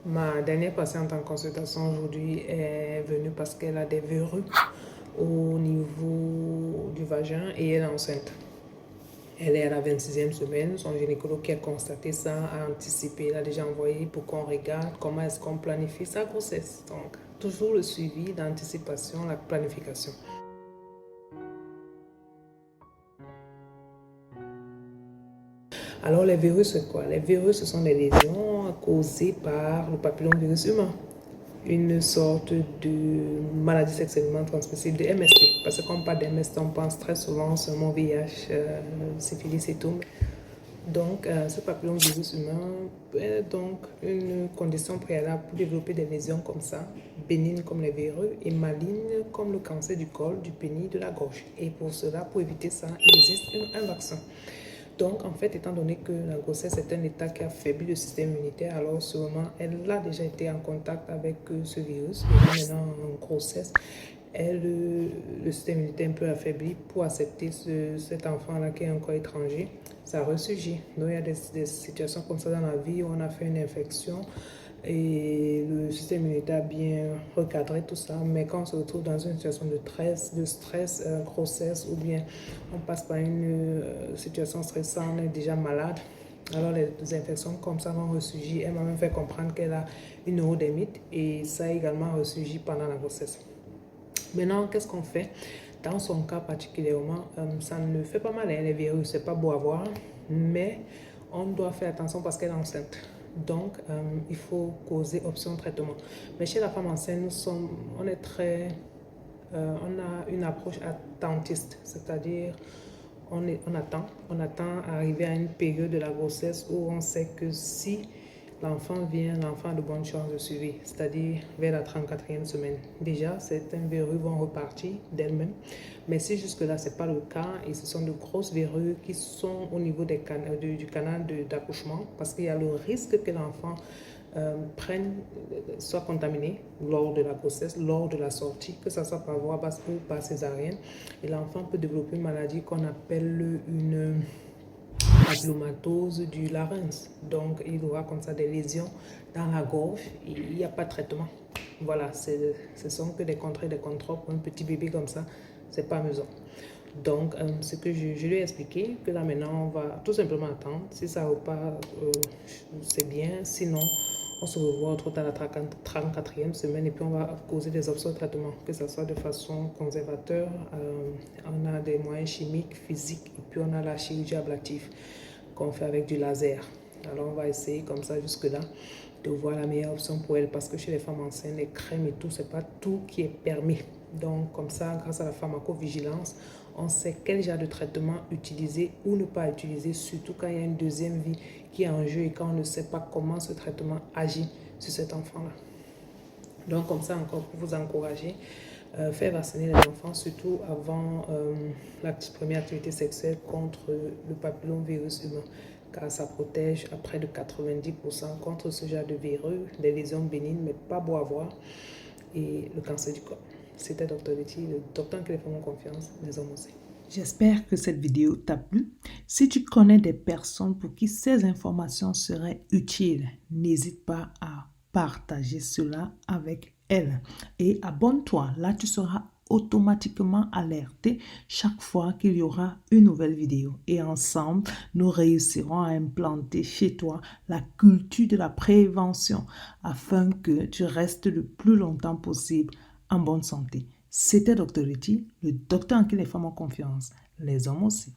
Ma dernière patiente en consultation aujourd'hui est venue parce qu'elle a des verrues au niveau du vagin et elle est enceinte. Elle est à la 26e semaine. Son gynécologue qui a constaté ça a anticipé. Il a déjà envoyé pour qu'on regarde comment est-ce qu'on planifie sa grossesse. Donc, toujours le suivi, l'anticipation, la planification. Alors, les virus, c'est quoi? Les virus, ce sont des lésions causées par le papillomavirus humain. Une sorte de maladie sexuellement transmissible, de MST. Parce que quand on parle de MST, on pense très souvent seulement VIH, syphilis et tout. Donc, ce papillomavirus humain est donc une condition préalable pour développer des lésions comme ça, bénignes comme les verrues et malignes comme le cancer du col, du pénis, de la gorge. Et pour cela, pour éviter ça, il existe un vaccin. Donc, en fait, étant donné que la grossesse est un état qui affaiblit le système immunitaire, alors sûrement, elle a déjà été en contact avec ce virus. Et maintenant, en grossesse, le système immunitaire est un peu affaibli pour accepter cet enfant-là qui est encore étranger. Ça ressurgit. Donc, il y a des situations comme ça dans la vie où on a fait une infection et le système immunitaire a bien recadré tout ça, mais quand on se retrouve dans une situation de stress, grossesse, ou bien on passe par une situation stressante, on est déjà malade, alors les infections comme ça vont ressurgir. Elle m'a même fait comprendre qu'elle a une neurodémite et ça a également ressurgi pendant la grossesse. Maintenant, qu'est-ce qu'on fait? Dans son cas particulièrement, ça ne fait pas mal, hein, les virus, c'est pas beau à voir, mais on doit faire attention parce qu'elle est enceinte. Donc, il faut causer option traitement. Mais chez la femme enceinte, on est très, on a une approche attentiste, c'est-à-dire on attend à arriver à une période de la grossesse où on sait que si l'enfant vient, l'enfant a de bonnes chances de suivre, c'est-à-dire vers la 34e semaine. Déjà, certaines verrues vont repartir d'elles-mêmes, mais si jusque-là, ce n'est pas le cas, et ce sont de grosses verrues qui sont au niveau du canal d'accouchement, parce qu'il y a le risque que l'enfant soit contaminé lors de la grossesse, lors de la sortie, que ce soit par voie basse ou par césarienne. Et l'enfant peut développer une maladie qu'on appelle une papillomatose du larynx. Donc, il aura comme ça des lésions dans la gorge et il n'y a pas de traitement. Voilà, ce sont que des contrées, des contrôles pour un petit bébé comme ça. C'est pas amusant. Donc, ce que je lui ai expliqué, que là maintenant, on va tout simplement attendre. Si ça repart, c'est bien. Sinon, on se revoit au total à la 34e semaine et puis on va causer des options de traitement, que ce soit de façon conservateur. On a des moyens chimiques, physiques et puis on a la chirurgie ablative qu'on fait avec du laser. Alors, on va essayer comme ça jusque-là de voir la meilleure option pour elle parce que chez les femmes enceintes, les crèmes et tout, c'est pas tout qui est permis. Donc, comme ça, grâce à la pharmacovigilance, on sait quel genre de traitement utiliser ou ne pas utiliser, surtout quand il y a une deuxième vie qui est en jeu et quand on ne sait pas comment ce traitement agit sur cet enfant-là. Donc, comme ça, encore pour vous encourager, faire vacciner les enfants, surtout avant la première activité sexuelle contre le papillomavirus humain, car ça protège à près de 90% contre ce genre de virus, des lésions bénignes, mais pas beau à voir, et le cancer du corps. C'était Dr Letty, le docteur qui les fait mon confiance, les hommes aussi. J'espère que cette vidéo t'a plu. Si tu connais des personnes pour qui ces informations seraient utiles, n'hésite pas à partager cela avec elles. Et abonne-toi, là tu seras automatiquement alerté chaque fois qu'il y aura une nouvelle vidéo. Et ensemble, nous réussirons à implanter chez toi la culture de la prévention afin que tu restes le plus longtemps possible en bonne santé. C'était Dr Letty, le docteur en qui les femmes ont confiance, les hommes aussi.